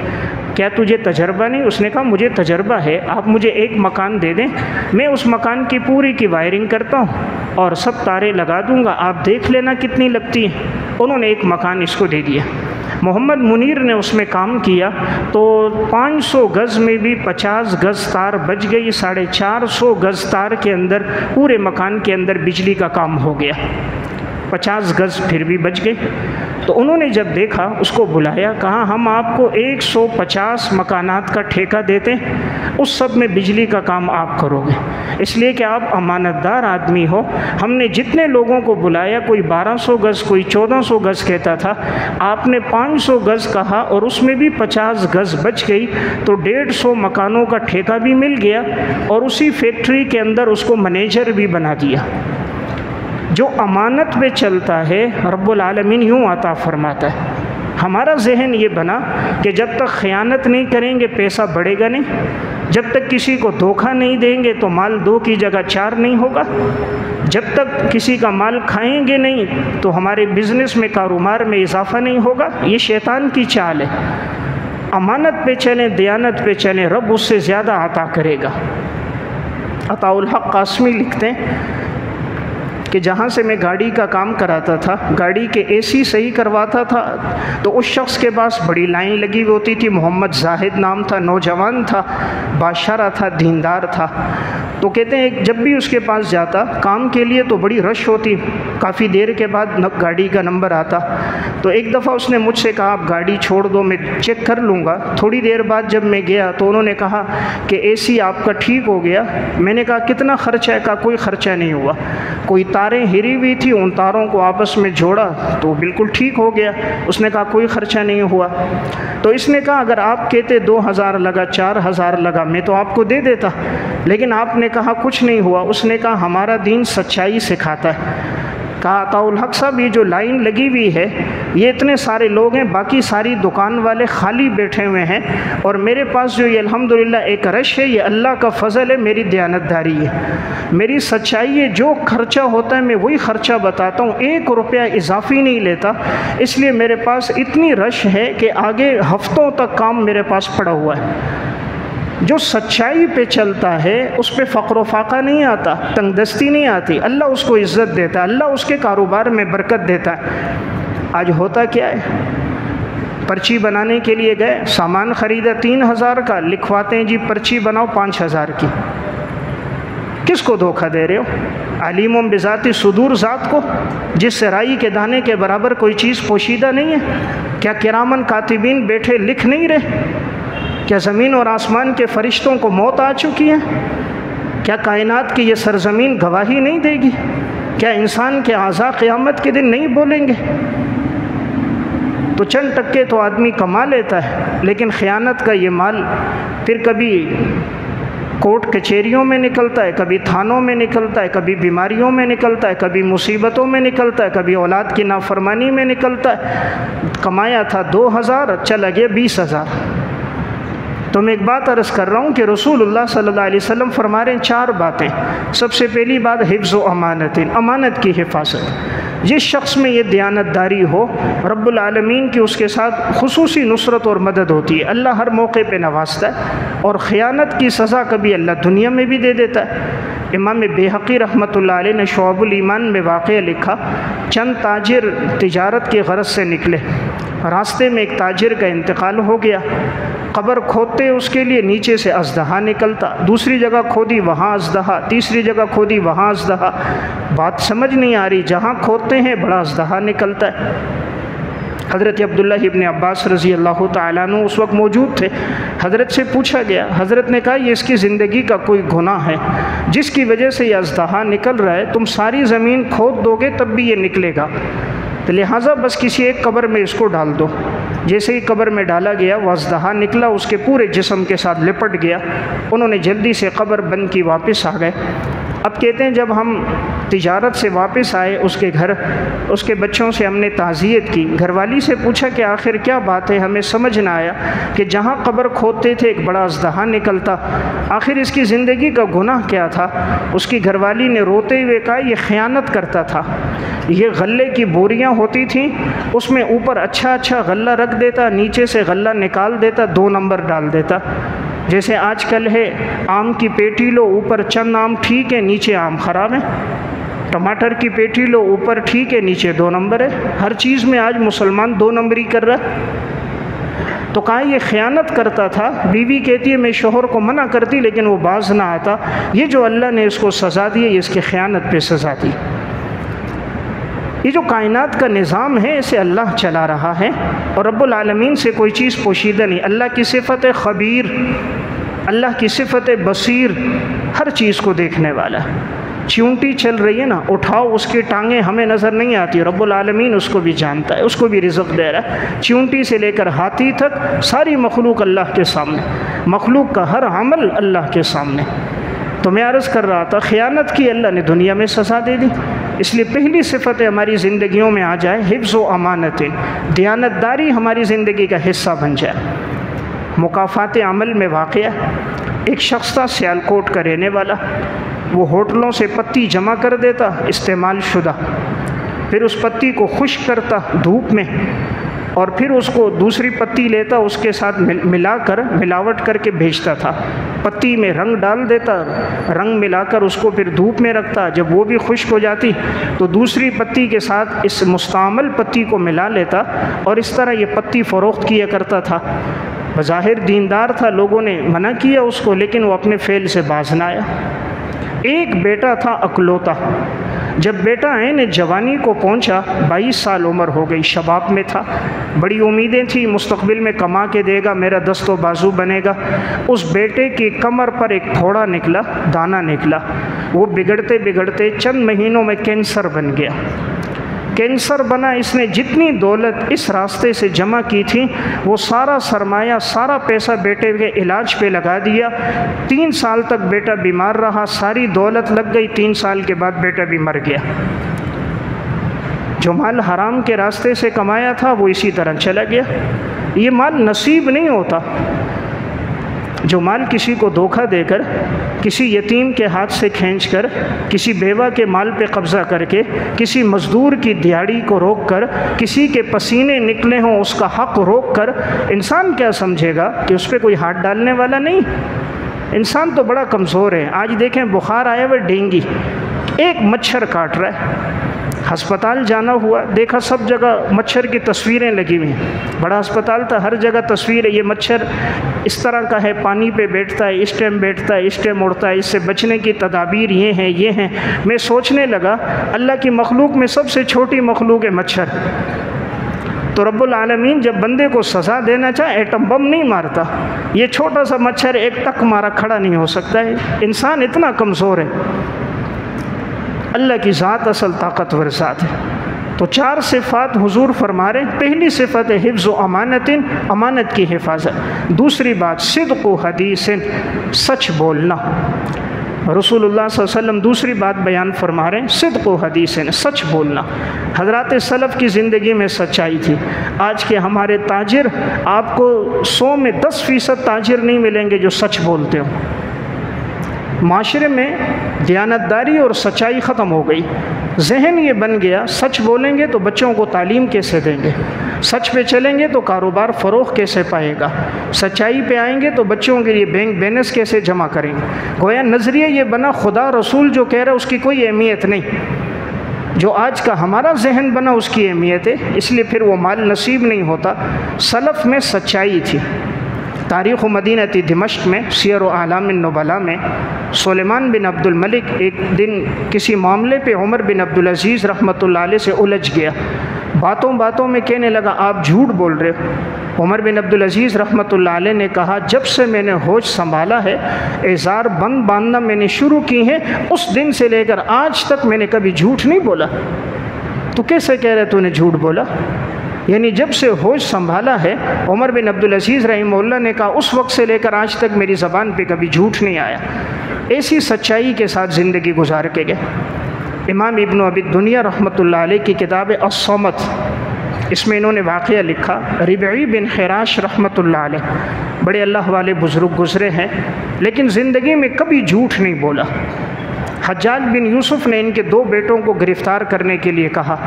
क्या तुझे तजर्बा नहीं? उसने कहा मुझे तजर्बा है, आप मुझे एक मकान दे दें, मैं उस मकान की पूरी की वायरिंग करता हूँ और सब तारें लगा दूँगा, आप देख लेना कितनी लगती हैं। उन्होंने एक मकान इसको दे दिया। मोहम्मद मुनीर ने उसमें काम किया तो 500 गज़ में भी 50 गज़ तार बच गई, 450 गज़ तार के अंदर पूरे मकान के अंदर बिजली का काम हो गया, 50 गज़ फिर भी बच गए। तो उन्होंने जब देखा उसको बुलाया, कहा हम आपको 150 मकानात का ठेका देते हैं, उस सब में बिजली का काम आप करोगे, इसलिए कि आप अमानतदार आदमी हो। हमने जितने लोगों को बुलाया कोई 1200 गज़, कोई 1400 गज़ कहता था, आपने 500 गज़ कहा और उसमें भी 50 गज़ बच गई, तो 150 मकानों का ठेका भी मिल गया और उसी फैक्ट्री के अंदर उसको मैनेजर भी बना दिया। जो अमानत पे चलता है रब्बुल आलमीन यूँ अता फरमाता है। हमारा जहन ये बना कि जब तक ख़यानत नहीं करेंगे पैसा बढ़ेगा नहीं, जब तक किसी को धोखा नहीं देंगे तो माल 2 की जगह 4 नहीं होगा, जब तक किसी का माल खाएंगे नहीं तो हमारे बिज़नेस में, कारोबार में इजाफ़ा नहीं होगा। ये शैतान की चाल है। अमानत पे चलें, दयानत पे चलें, रब उससे ज़्यादा अता करेगा। अताउल हक़ कासमी लिखते हैं कि जहाँ से मैं गाड़ी का काम कराता था, गाड़ी के एसी सही करवाता था, तो उस शख्स के पास बड़ी लाइन लगी हुई होती थी। मोहम्मद जाहिद नाम था, नौजवान था, बादशाह था, दीनदार था। तो कहते हैं जब भी उसके पास जाता काम के लिए तो बड़ी रश होती, काफ़ी देर के बाद गाड़ी का नंबर आता। तो एक दफ़ा उसने मुझसे कहा आप गाड़ी छोड़ दो, मैं चेक कर लूँगा। थोड़ी देर बाद जब मैं गया तो उन्होंने कहा कि एसी आपका ठीक हो गया। मैंने कहा कितना ख़र्चा है? कहा कोई ख़र्चा नहीं हुआ, कोई तारें हिरी हुई थी, उन तारों को आपस में जोड़ा तो बिल्कुल ठीक हो गया। उसने कहा कोई ख़र्चा नहीं हुआ। तो इसने कहा अगर आप कहते 2000 लगा, 4000 लगा, मैं तो आपको दे देता, लेकिन आपने कहा कुछ नहीं हुआ। उसने कहा हमारा दीन सच्चाई सिखाता है। कहा अताउल हक़ साहब ये जो लाइन लगी हुई है ये इतने सारे लोग हैं, बाकी सारी दुकान वाले खाली बैठे हुए हैं, और मेरे पास जो ये अल्हम्दुलिल्लाह एक रश है, ये अल्लाह का फ़ज़ल है, मेरी दयानतदारी है, मेरी सच्चाई है। जो खर्चा होता है मैं वही ख़र्चा बताता हूँ, 1 रुपया इजाफ़ी नहीं लेता। इसलिए मेरे पास इतनी रश है कि आगे हफ्तों तक काम मेरे पास पड़ा हुआ है। जो सच्चाई पे चलता है उस पर फ़क्र फ़ाक़ा नहीं आता, तंगदस्ती नहीं आती, अल्लाह उसको इज़्ज़त देता है, अल्लाह उसके कारोबार में बरकत देता है। आज होता क्या है, पर्ची बनाने के लिए गए, सामान ख़रीदा 3000 का, लिखवाते हैं जी पर्ची बनाओ 5000 की। किसको धोखा दे रहे हो? अलीमुम बिज़ाति सुदूर ज़ात को, जिससे राई के दाने के बराबर कोई चीज़ पोशीदा नहीं है। क्या किरामन कातिबीन बैठे लिख नहीं रहे? क्या ज़मीन और आसमान के फ़रिश्तों को मौत आ चुकी है? क्या कायनात की ये सरज़मीन गवाही नहीं देगी? क्या इंसान के आज़ा क़यामत के दिन नहीं बोलेंगे? तो चंद टक्के तो आदमी कमा लेता है, लेकिन ख़यानत का ये माल फिर कभी कोर्ट कचहरियों में निकलता है, कभी थानों में निकलता है, कभी बीमारियों में निकलता है, कभी मुसीबतों में निकलता है, कभी औलाद की नाफरमानी में निकलता है। कमाया था 2000, चला गया 20000। तो मैं एक बात अर्ज़ कर रहा हूँ कि रसूलुल्लाह सल्लल्लाहु अलैहि वसल्लम फरमा रहे हैं 4 बातें। सबसे पहली बात हिफ्ज़ व अमानतिन, अमानत की हिफाजत। जिस शख्स में ये दयानतदारी हो, रब्बुल आलमीन की उसके साथ खुसूसी नुसरत और मदद होती है, अल्लाह हर मौके पे नवाजता है, और ख़यानत की सज़ा कभी अल्लाह दुनिया में भी दे देता है। इमाम बैहक़ी रहमतुल्लाह अलैह ने शुअबुल ईमान में वाक़या लिखा, चंद ताजिर तिजारत की गरज से निकले, रास्ते में एक ताजिर का इंतकाल हो गया, कब्र खोदते उसके लिए नीचे से अज़दहा निकलता, दूसरी जगह खोदी वहाँ अज़दहा, तीसरी जगह खोदी वहाँ अज़दहा। बात समझ नहीं आ रही, जहाँ खोदते हैं बड़ा अज़दहा निकलता है। हज़रत अब्दुल्लाह इब्न अब्बास रज़ी अल्लाह तआला अन्हु उस वक्त मौजूद थे। हज़रत से पूछा गया, हज़रत ने कहा ये इसकी ज़िंदगी का कोई गुनाह है जिसकी वजह से ये अज़दहा निकल रहा है, तुम सारी ज़मीन खोद दोगे तब भी ये निकलेगा। तो लिहाजा बस किसी एक कब्र में इसको डाल दो। जैसे ही कब्र में डाला गया, वह अज़दहा निकला, उसके पूरे जिस्म के साथ लिपट गया। उन्होंने जल्दी से कब्र बंद की, वापस आ गए। अब कहते हैं जब हम तिजारत से वापस आए उसके घर, उसके बच्चों से हमने ताज़ियत की, घरवाली से पूछा कि आखिर क्या बात है, हमें समझ ना आया कि जहाँ कब्र खोदते थे एक बड़ा अज़दहा निकलता, आखिर इसकी ज़िंदगी का गुनाह क्या था। उसकी घरवाली ने रोते हुए कहा ये ख़यानत करता था, ये गल्ले की बोरियां होती थीं, उसमें ऊपर अच्छा अच्छा गल्ला रख देता, नीचे से गल्ला निकाल देता, 2 नंबर डाल देता। जैसे आजकल है आम की पेटी लो, ऊपर चंद आम ठीक है, नीचे आम ख़राब है। टमाटर की पेटी लो, ऊपर ठीक है, नीचे 2 नंबर है। हर चीज़ में आज मुसलमान 2 नंबरी कर रहा है। तो कहा ये ख़यानत करता था। बीवी कहती है मैं शोहर को मना करती लेकिन वो बाज ना आता। ये जो अल्लाह ने इसको सज़ा दी, ये इसकी ख़यानत पे सज़ा दी। ये जो कायनात का निज़ाम है इसे अल्लाह चला रहा है और रब्बुल आलमीन से कोई चीज़ पोशीदा नहीं। अल्लाह की सिफ़त ख़बीर, अल्लाह की सिफ़त बसीर, हर चीज़ को देखने वाला। चींटी चल रही है ना, उठाओ उसकी टांगें हमें नज़र नहीं आती, रब्बुल आलमीन उसको भी जानता है, उसको भी रिज़्क़ दे रहा है। चींटी से लेकर हाथी तक सारी मखलूक अल्लाह के सामने, मखलूक का हर अमल अल्लाह के सामने। तो मैं अर्ज़ कर रहा था ख़यानत की अल्लाह ने दुनिया में सज़ा दे दी। इसलिए पहली सिफ़त हमारी ज़िंदगियों में आ जाए हिफ्ज़ व अमानतिन, दयानतदारी हमारी ज़िंदगी का हिस्सा बन जाए। मुकाफ़ात अमल में वाक़या एक शख्स था सियालकोट का रहने वाला, वो होटलों से पत्ती जमा कर देता इस्तेमाल शुदा, फिर उस पत्ती को खुश्क करता धूप में और फिर उसको दूसरी पत्ती लेता, उसके साथ मिलावट करके भेजता था। पत्ती में रंग डाल देता, रंग मिलाकर उसको फिर धूप में रखता। जब वो भी खुश्क हो जाती तो दूसरी पत्ती के साथ इस मुस्तामल पत्ती को मिला लेता और इस तरह ये पत्ती फ़रोख्त किया करता था। बज़ाहिर दीनदार था, लोगों ने मना किया उसको, लेकिन वो अपने फ़ेल से बाज ना आया। एक बेटा था अकलौता। जब बेटा ने जवानी को पहुंचा, 22 साल उम्र हो गई, शबाब में था, बड़ी उम्मीदें थी मुस्तकबिल में कमा के देगा, मेरा दस्तो बाजू बनेगा। उस बेटे की कमर पर एक फोड़ा निकला, दाना निकला। वो बिगड़ते बिगड़ते चंद महीनों में कैंसर बन गया। कैंसर बना, इसने जितनी दौलत इस रास्ते से जमा की थी वो सारा सरमाया, सारा पैसा बेटे के इलाज पे लगा दिया। 3 साल तक बेटा बीमार रहा, सारी दौलत लग गई। 3 साल के बाद बेटा भी मर गया। जो माल हराम के रास्ते से कमाया था वो इसी तरह चला गया। ये माल नसीब नहीं होता। जो माल किसी को धोखा देकर, किसी यतीम के हाथ से खींचकर, किसी बेवा के माल पे कब्ज़ा करके, किसी मज़दूर की दिहाड़ी को रोक कर, किसी के पसीने निकले हों उसका हक़ रोक कर, इंसान क्या समझेगा कि उस पर कोई हाथ डालने वाला नहीं। इंसान तो बड़ा कमज़ोर है। आज देखें बुखार आया हुआ डेंगू, एक मच्छर काट रहा है, अस्पताल जाना हुआ, देखा सब जगह मच्छर की तस्वीरें लगी हुई हैं। बड़ा अस्पताल था, हर जगह तस्वीर है, ये मच्छर इस तरह का है, पानी पे बैठता है, इस टाइम बैठता है, इस टाइम उड़ता है, इससे बचने की तदाबीर ये हैं ये हैं। मैं सोचने लगा अल्लाह की मखलूक में सबसे छोटी मखलूक है मच्छर। तो रब्बुल आलमीन जब बंदे को सज़ा देना चाहे एटम बम नहीं मारता। ये छोटा सा मच्छर एक टक मारा खड़ा नहीं हो सकता है। इंसान इतना कमज़ोर है। अल्लाह की ज़ात असल ताकतवर ज़ात है। तो 4 सिफ़ात हुजूर फरमा रहे। पहली सिफ़त है हिफ्ज़ व अमानतिन, अमानत की हिफाजत। दूसरी बात सिद्क़ व हदीसिन, सच बोलना। रसूलुल्लाह सल्लल्लाहु अलैहि वसल्लम दूसरी बात बयान फरमा रहे हैं, सिद्क़ व हदीसिन, सच बोलना। हज़रात सलफ़ की ज़िंदगी में सच्चाई थी। आज के हमारे ताजिर, आपको 100 में 10% ताजिर नहीं मिलेंगे जो सच बोलते हो। माशरे में दयानतदारी और सच्चाई ख़त्म हो गई। जहन ये बन गया सच बोलेंगे तो बच्चों को तालीम कैसे देंगे, सच पे चलेंगे तो कारोबार फ़रोग़ कैसे पाएगा, सच्चाई पे आएंगे तो बच्चों के लिए बैंक बैलेंस कैसे जमा करेंगे। गोया नज़रिया ये बना खुदा रसूल जो कह रहा है उसकी कोई अहमियत नहीं। जो आज का हमारा जहन बना उसकी अहमियत है, इसलिए फिर वो माल नसीब नहीं होता। सलफ़ में सच्चाई थी। तारीख़ मदीना दिमश्क में सियर व आलाम नुबला में सुलेमान बिन अब्दुल मलिक एक दिन किसी मामले पे उमर बिन अब्दुल अज़ीज़ रहमतुल्लाह अलैह से उलझ गया। बातों बातों में कहने लगा आप झूठ बोल रहे हो। उमर बिन अब्दुल अज़ीज़ रहमतुल्लाह अलैह ने कहा जब से मैंने होश संभाला है, इज़ार बंद बांधना मैंने शुरू की है, उस दिन से लेकर आज तक मैंने कभी झूठ नहीं बोला। तो कैसे कह रहे तूने झूठ बोला? यानी जब से होश संभाला है उमर बिन अब्दुल अजीज़ रहमहुल्लाह ने कहा उस वक्त से लेकर आज तक मेरी ज़बान पे कभी झूठ नहीं आया। ऐसी सच्चाई के साथ ज़िंदगी गुजार के गए। इमाम इब्न अबी दुनिया रहमतुल्लाह अलैह की किताब अस्समत, इसमें इन्होंने वाक़या लिखा। रिबई बिन खिराश रहमतुल्लाह अलैह बड़े अल्लाह वाले बुज़ुर्ग गुज़रे हैं, लेकिन ज़िंदगी में कभी झूठ नहीं बोला। हज्जाज बिन यूसुफ़ ने इनके 2 बेटों को गिरफ़्तार करने के लिए कहा।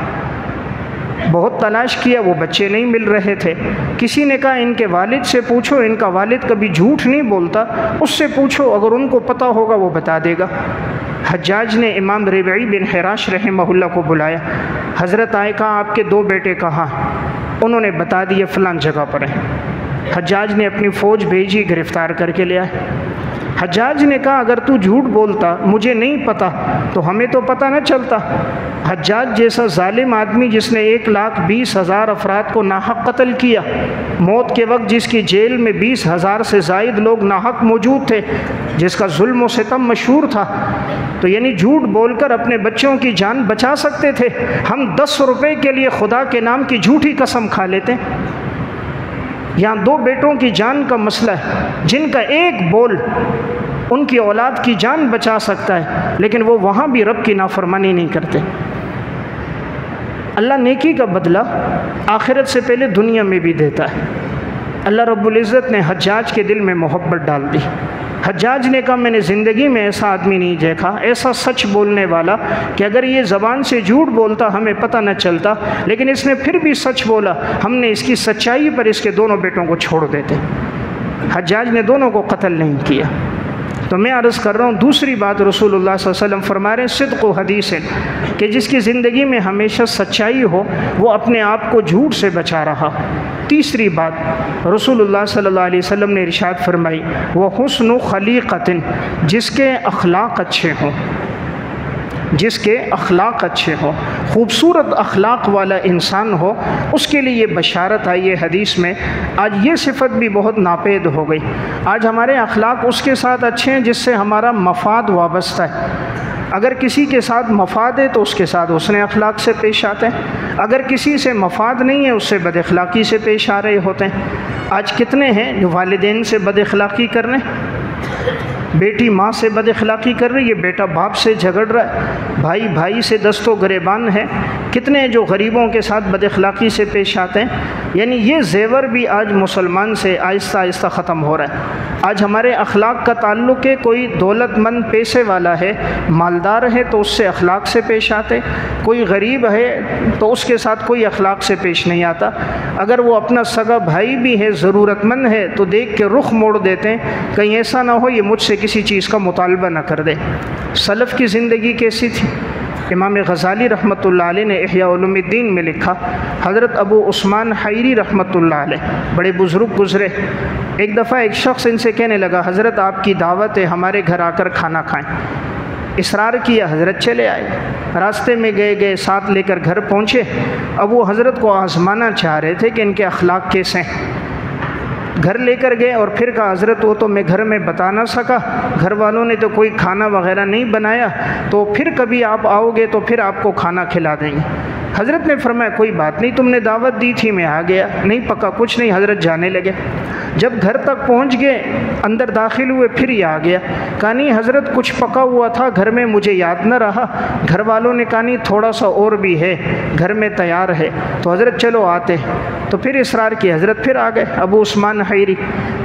बहुत तलाश किया, वो बच्चे नहीं मिल रहे थे। किसी ने कहा इनके वालिद से पूछो, इनका वालिद कभी झूठ नहीं बोलता, उससे पूछो, अगर उनको पता होगा वो बता देगा। हज्जाज ने इमाम रिबई बिन खिराश रहमहुल्लाह को बुलाया। हज़रत आए, कहा आपके 2 बेटे कहाँ? उन्होंने बता दिया फ़लाँ जगह पर है। हज्जाज ने अपनी फ़ौज भेजी, गिरफ़्तार करके ले आए। हज्जाज ने कहा अगर तू झूठ बोलता, मुझे नहीं पता, तो हमें तो पता न चलता। हज्जाज जैसा जालिम आदमी जिसने 1,20,000 अफराद को नाहक कत्ल किया, मौत के वक्त जिसकी जेल में 20,000 से ज़ायद लोग नाहक मौजूद थे, जिसका जुल्म व सितम मशहूर था, तो यानी झूठ बोलकर अपने बच्चों की जान बचा सकते थे। हम 10 रुपये के लिए खुदा के नाम की झूठी कसम खा लेते हैं। यहाँ 2 बेटों की जान का मसला है, जिनका एक बोल उनकी औलाद की जान बचा सकता है, लेकिन वो वहाँ भी रब की नाफरमानी नहीं करते। अल्लाह नेकी का बदला आखिरत से पहले दुनिया में भी देता है। अल्लाह रब्बुल इज़्ज़त ने हज्जाज के दिल में मोहब्बत डाल दी। हज्जाज ने कहा मैंने ज़िंदगी में ऐसा आदमी नहीं देखा, ऐसा सच बोलने वाला कि अगर ये ज़बान से झूठ बोलता हमें पता न चलता, लेकिन इसने फिर भी सच बोला, हमने इसकी सच्चाई पर इसके दोनों बेटों को छोड़ देते। हज्जाज ने दोनों को कत्ल नहीं किया। तो मैं अर्ज़ कर रहा हूँ, दूसरी बात रसूलुल्लाह सल्लल्लाहु अलैहि वसल्लम फरमा रहे हैं सिद्क़ व हदीस है कि जिसकी ज़िंदगी में हमेशा सच्चाई हो वो अपने आप को झूठ से बचा रहा। तीसरी बात रसूलुल्लाह सल्लल्लाहु अलैहि वसल्लम ने इरशाद फरमाई वह हुस्न खलीक़तिन, जिसके अखलाक अच्छे हों, जिसके अखलाक अच्छे हों, ख़ूबसूरत अखलाक वाला इंसान हो, उसके लिए बशारत आई है हदीस में। आज ये सिफत भी बहुत नापेद हो गई। आज हमारे अखलाक उसके साथ अच्छे हैं जिससे हमारा मफाद वाबस्ता है। अगर किसी के साथ मफाद है तो उसके साथ उसने अखलाक से पेश आते हैं, अगर किसी से मफाद नहीं है उससे बदअखलाक़ी से पेश आ रहे होते हैं। आज कितने हैं जो वालिदैन से बदअखलाक़ी कर रहे हैं, बेटी माँ से बदअखलाक़ी कर रही है, बेटा बाप से झगड़ रहा है, भाई भाई से दस्तो गिरेबान है। कितने जो गरीबों के साथ बदअखलाक़ी से पेश आते हैं। यानी ये जेवर भी आज मुसलमान से आहिस्ता आहिस्ता ख़त्म हो रहा है। आज हमारे अखलाक का ताल्लुक़ है, कोई दौलतमंद पैसे वाला है, मालदार है तो उससे अखलाक से पेश आते, कोई गरीब है तो उसके साथ कोई अखलाक से पेश नहीं आता। अगर वो अपना सगा भाई भी है, ज़रूरतमंद है, तो देख के रुख मोड़ देते हैं, कहीं ऐसा ना हो ये मुझसे किसी चीज़ का मुतालबा ना कर दे। सलफ़ की ज़िंदगी कैसी थी? इमाम गज़ाली रहमतुल्लाह अलैह ने इह्या उलूमुद्दीन में लिखा, हज़रत अबू उस्मान हैरी रहमतुल्लाह अलैह बड़े बुज़ुर्ग गुज़रे। एक दफ़ा एक शख्स इनसे कहने लगा हज़रत आपकी दावत है, हमारे घर आकर खाना खाएं। इसरार किया, हज़रत चले आए। रास्ते में गए साथ लेकर घर पहुँचे। अब वो हज़रत को आज़माना चाह रहे थे कि इनके अखलाक कैसे हैं। घर लेकर गए और फिर कहा हज़रत वो तो मैं घर में बता ना सका, घर वालों ने तो कोई खाना वगैरह नहीं बनाया, तो फिर कभी आप आओगे तो फिर आपको खाना खिला देंगे। हज़रत ने फरमाया कोई बात नहीं, तुमने दावत दी थी, मैं आ गया, नहीं पका कुछ नहीं। हज़रत जाने लगे। जब घर तक पहुंच गए, अंदर दाखिल हुए, फिर ये आ गया। कहा नहीं हज़रत कुछ पका हुआ था घर में, मुझे याद न रहा। घर वालों ने कहा नहीं थोड़ा सा और भी है, घर में तैयार है। तो हज़रत चलो आते। तो फिर इसरार किया, हज़रत फिर आ गए। अबू उस्मान हैरी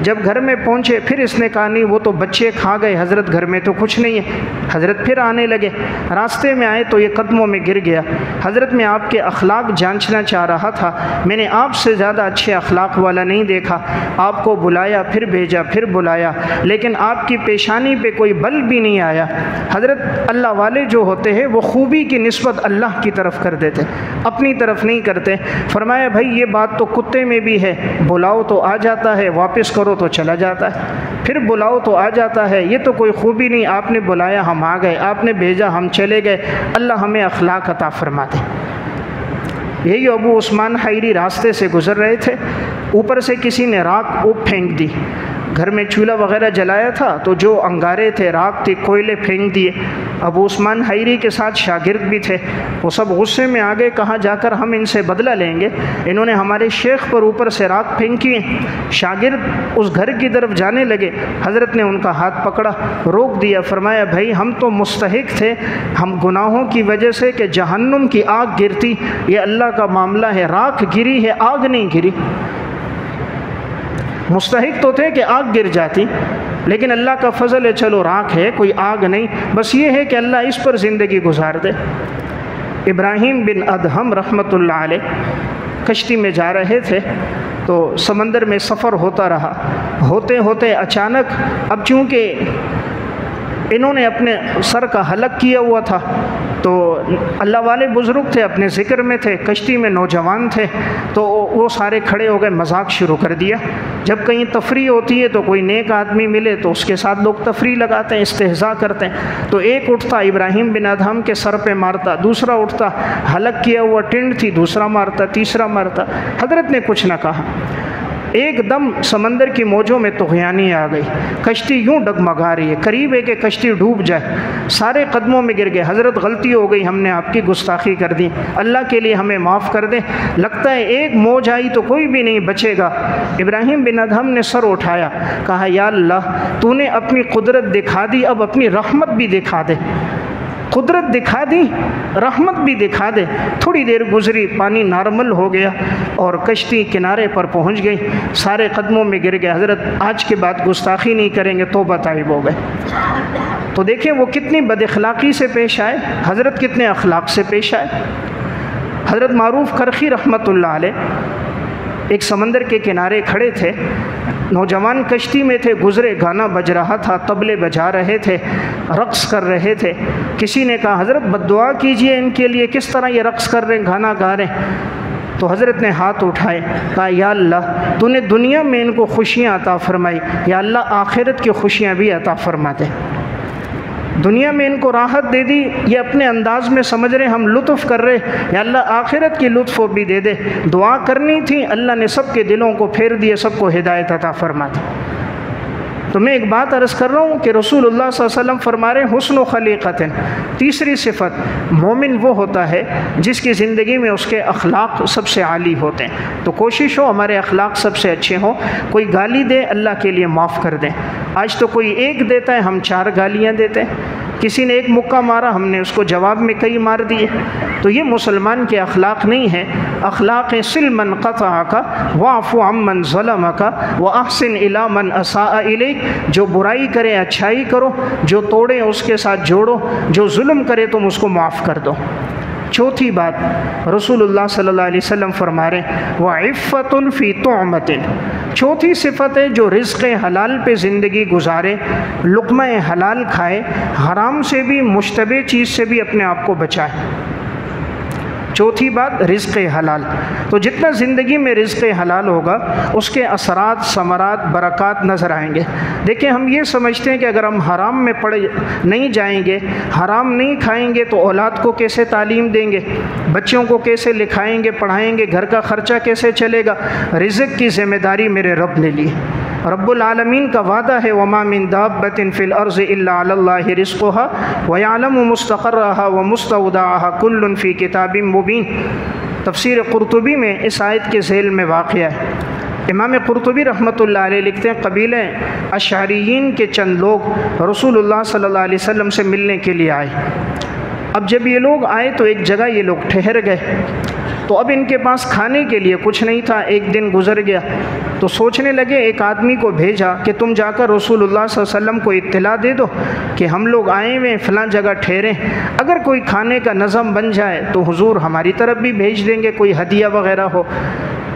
जब घर में पहुँचे फिर इसने कहा नहीं वो तो बच्चे खा गए, हज़रत घर में तो कुछ नहीं है। हज़रत फिर आने लगे। रास्ते में आए तो ये कदमों में गिर गया। हज़रत मैं आपके अखलाक जांचना चाह रहा था, मैंने आपसे ज़्यादा अच्छे अखलाक वाला नहीं देखा। आपको बुलाया, फिर भेजा, फिर बुलाया, लेकिन आपकी पेशानी पे कोई बल भी नहीं आया। हज़रत अल्लाह वाले जो होते हैं वो खूबी की निस्बत अल्लाह की तरफ कर देते, अपनी तरफ नहीं करते। फरमाया भाई ये बात तो कुत्ते में भी है, बुलाओ तो आ जाता है, वापस करो तो चला जाता है, फिर बुलाओ तो आ जाता है। ये तो कोई खूबी नहीं, आपने बुलाया हम आ गए, आपने भेजा हम चले गए। अल्लाह हमें अखलाक अता फरमा दे। यही अबू उस्मान हैरी रास्ते से गुज़र रहे थे, ऊपर से किसी ने राख ऊप फेंक दी। घर में चूल्हा वगैरह जलाया था तो जो अंगारे थे, राख थी, कोयले फेंक दिए। अबू उस्मान हैरी के साथ शागिर्द भी थे, वो सब गुस्से में आ गए, कहाँ जाकर हम इनसे बदला लेंगे, इन्होंने हमारे शेख पर ऊपर से राख फेंकी है। शागिर्द उस घर की तरफ जाने लगे, हज़रत ने उनका हाथ पकड़ा, रोक दिया, फरमाया भाई हम तो मुस्तहिक थे, हम गुनाहों की वजह से कि जहन्नुम की आग गिरती, ये अल्लाह का मामला है, राख गिरी है, आग नहीं गिरी। मुस्तहिक तो थे कि आग गिर जाती, लेकिन अल्लाह का फ़ज़ल है, चलो राख है, कोई आग नहीं, बस ये है कि अल्लाह इस पर ज़िंदगी गुजार दे। इब्राहीम बिन अदहम रहमतुल्लाह अलैह कश्ती में जा रहे थे तो समंदर में सफ़र होता रहा, होते होते अचानक, अब चूँकि इन्होंने अपने सर का हलक किया हुआ था तो अल्लाह वाले बुज़ुर्ग थे, अपने ज़िक्र में थे, कश्ती में नौजवान थे, तो वो सारे खड़े हो गए, मजाक शुरू कर दिया। जब कहीं तफरी होती है तो कोई नेक आदमी मिले तो उसके साथ लोग तफरी लगाते हैं, इस्तेहज़ा करते हैं। तो एक उठता इब्राहीम बिन अदहम के सर पे मारता, दूसरा उठता हलक किया हुआ टिंड थी, दूसरा मारता, तीसरा मारता। हज़रत ने कुछ न कहा। एकदम समंदर की मौजों में तुग़यानी आ गई, कश्ती यूं डगमगा रही है, करीब है कि कश्ती डूब जाए, सारे कदमों में गिर गए। हज़रत गलती हो गई, हमने आपकी गुस्ताखी कर दी, अल्लाह के लिए हमें माफ़ कर दे, लगता है एक मौज आई तो कोई भी नहीं बचेगा। इब्राहीम बिन अदहम ने सर उठाया, कहा या अल्लाह तूने अपनी कुदरत दिखा दी, अब अपनी रहमत भी दिखा दे। कुदरत दिखा दी, रहमत भी दिखा दे। थोड़ी देर गुजरी, पानी नॉर्मल हो गया और कश्ती किनारे पर पहुंच गई, सारे कदमों में गिर गए। हज़रत आज के बाद गुस्ताखी नहीं करेंगे, तौबा ताइब हो गए। तो देखें वो कितनी बदअखलाक़ी से पेश आए, हज़रत कितने अखलाक से पेश आए। हज़रत मारूफ़ करखी रहमतुल्लाह अलैह एक समंदर के किनारे खड़े थे, नौजवान कश्ती में थे, गुज़रे, गाना बज रहा था, तबले बजा रहे थे, रक़्स कर रहे थे। किसी ने कहा हज़रत बद्दुआ कीजिए इनके लिए, किस तरह ये रक़्स कर रहे हैं, गाना गा रहे हैं। तो हज़रत ने हाथ उठाए, कहा या अल्लाह तूने दुनिया में इनको खुशियाँ अता फ़रमाई, या अल्लाह आखिरत की खुशियाँ भी अता फ़रमा दे। दुनिया में इनको राहत दे दी, ये अपने अंदाज में समझ रहे हम लुत्फ़ कर रहे, या अल्लाह आखिरत की लुत्फ़ भी दे दे। दुआ करनी थी, अल्लाह ने सबके दिलों को फेर दिए, सबको हिदायत अता फरमा दी। तो मैं एक बात अर्ज़ कर रहा हूँ कि रसूलुल्लाह सल्लल्लाहु अलैहि वसल्लम फरमा रहे हुस्न खलीक़तन, तीसरी सिफत, मोमिन वो होता है जिसकी ज़िंदगी में उसके अखलाक सबसे आली होते हैं। तो कोशिश हो हमारे अखलाक सबसे अच्छे हों। कोई गाली दे, अल्लाह के लिए माफ़ कर दें। आज तो कोई एक देता है, हम 4 गालियाँ देते हैं। किसी ने एक मुक्का मारा, हमने उसको जवाब में कई मार दिए। तो ये मुसलमान के अखलाक नहीं है। अखलाक सिल मन क़तअका वाफ़ु अम्मन ज़लमका व अहसिन इला मन असाअ इलैक, जो बुराई करे अच्छाई करो, जो तोड़े उसके साथ जोड़ो, जो जुल्म करे तुम उसको माफ़ कर दो। चौथी बात, रसूलुल्लाह सल्लल्लाहु अलैहि वसल्लम फरमा रहे व इफ़्फ़तुन फ़ी तुअमतिन, चौथी सिफत है जो रिज़्क़ हलाल पे ज़िंदगी गुजारे, लुक़्मा हलाल खाए, हराम से भी, मुश्तबे चीज़ से भी अपने आप को बचाए। चौथी बात, रिज़्क़ हलाल। तो जितना ज़िंदगी में रिज़्क़ हलाल होगा उसके असरात, समरात, बरक़ात नज़र आएंगे। देखिए हम ये समझते हैं कि अगर हम हराम में पड़ नहीं जाएंगे, हराम नहीं खाएंगे तो औलाद को कैसे तालीम देंगे, बच्चों को कैसे लिखाएंगे, पढ़ाएंगे, घर का ख़र्चा कैसे चलेगा। रिज़्क़ की ज़िम्मेदारी मेरे रब ने ली। रब्बुल आलमीन का वादा है वमा मिन दाब्बतिन फ़िल अर्ज़ि इल्ला अलल्लाहि रिज़्क़ुहा व यअलमु मुस्तक़र्रहा व मुस्तौदअहा कुल्लुन फ़ी किताबिन मुबीन। तफ़सीर क़ुरतुबी में इस आयत के ज़ेल में वाक़या है। इमाम क़ुरतुबी रहमतुल्लाह अलैह लिखते हैं कबीले अशअरीयीन के चंद लोग रसूलुल्लाह सल्लल्लाहु अलैहि वसल्लम से मिलने के लिए आए। अब जब ये लोग आए तो एक जगह ये लोग ठहर गए। तो अब इनके पास खाने के लिए कुछ नहीं था। एक दिन गुजर गया तो सोचने लगे, एक आदमी को भेजा कि तुम जाकर रसूलुल्लाह सल्लल्लाहु अलैहि वसल्लम को इत्तला दे दो कि हम लोग आए हुए फ़लाँ जगह ठहरे, अगर कोई खाने का नज़म बन जाए तो हुजूर हमारी तरफ भी भेज देंगे, कोई हदिया वगैरह हो।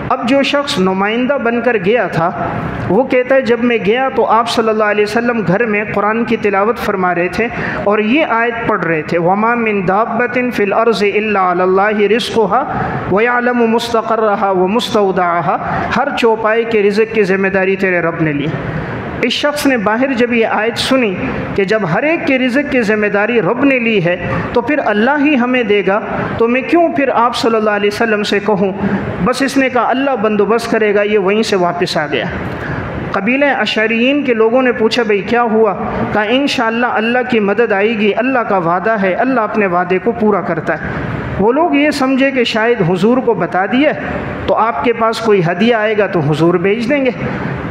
अब जो शख्स नुमाइंदा बनकर गया था वो कहता है जब मैं गया तो आप सल्लल्लाहु अलैहि वसल्लम घर में कुरान की तिलावत फरमा रहे थे और ये आयत पढ़ रहे थे, वमा मिन दाब्बतिन फ़िल अर्ज़ि इल्ला अलल्लाहि रिज़्क़ुहा व यअलमु मुस्तक़र्रहा व मुस्तौदअहा, हर चौपाई के रिज़्क़ की ज़िम्मेदारी तेरे रब ने ली। इस शख्स ने बाहर जब ये आयत सुनी कि जब हर एक के रिज़्क़ की ज़िम्मेदारी रब ने ली है तो फिर अल्लाह ही हमें देगा, तो मैं क्यों फिर आप सल्लल्लाहु अलैहि वसल्लम से कहूँ। बस इसने कहा अल्लाह बंदोबस्त करेगा, ये वहीं से वापस आ गया। कबीले अशरीन के लोगों ने पूछा भाई क्या हुआ? कहा इंशाअल्लाह अल्लाह की मदद आएगी, अल्लाह का वादा है, अल्लाह अपने वादे को पूरा करता है। वो लोग ये समझे कि शायद हुजूर को बता दिया तो आपके पास कोई हदिया आएगा तो हुजूर भेज देंगे।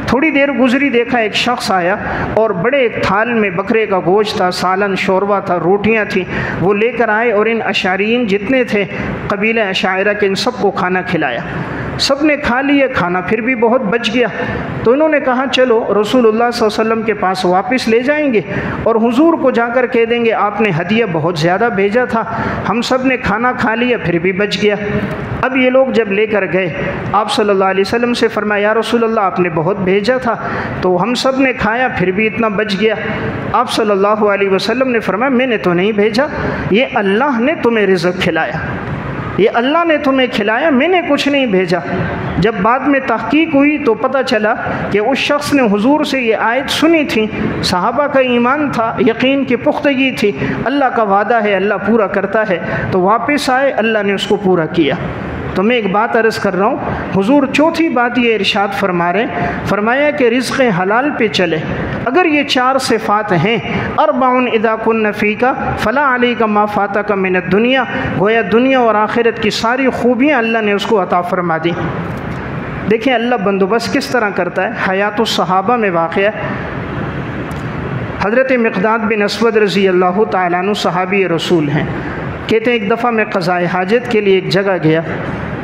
थोड़ी देर गुजरी, देखा एक शख्स आया और बड़े एक थाल में बकरे का गोश्त था, सालन शोरबा था, रोटियां थी, वो लेकर आए और इन अशारीन जितने थे कबीले अशायरा के, इन सबको खाना खिलाया। सब ने खा लिया खाना, फिर भी बहुत बच गया। तो इन्होंने कहा चलो रसूलुल्लाह सल्लल्लाहु अलैहि वसल्लम के पास वापस ले जाएंगे और हुजूर को जाकर कह देंगे आपने हदिया बहुत ज़्यादा भेजा था, हम सब ने खाना खा लिया फिर भी बच गया। अब ये लोग जब लेकर गए आप सल्लल्लाहु अलैहि वसल्लम से फरमाया या रसूलल्लाह आपने बहुत भेजा था तो हम सब ने खाया फिर भी इतना बच गया। आप सल्लल्लाहु अलैहि वसल्लम ने फरमाया मैंने तो नहीं भेजा, ये अल्लाह ने तुम्हें रिज़्क़ खिलाया, ये अल्लाह ने तुम्हें खिलाया, मैंने कुछ नहीं भेजा। जब बाद में तहकीक हुई तो पता चला कि उस शख्स ने हुजूर से ये आयत सुनी थी, सहाबा का ईमान था, यकीन की पुख्तगी थी, अल्लाह का वादा है अल्लाह पूरा करता है, तो वापस आए, अल्लाह ने उसको पूरा किया। तो मैं एक बात अर्ज़ कर रहा हूँ, हुजूर चौथी बात ये इरशाद फरमा रहे, फरमाया कि रिज़्क़ हलाल पे चले। अगर ये 4 सिफ़ात हैं, अरबाउन इदा कुन्न फ़ीका फ़ला अलैका मा फ़ातका मिनद दुनिया, गोया दुनिया और आखिरत की सारी खूबियाँ अल्लाह ने उसको अता फरमा दी। देखिए अल्लाह बंदोबस्त किस तरह करता है। हयातुस सहाबा में वाक़या हज़रत मिक़दाद बिन अस्वद रज़ी अल्लाह तआला अन्हु सहाबी रसूल हैं। कहते हैं एक दफ़ा मैं क़ज़ाए हाजत के लिए एक जगह गया,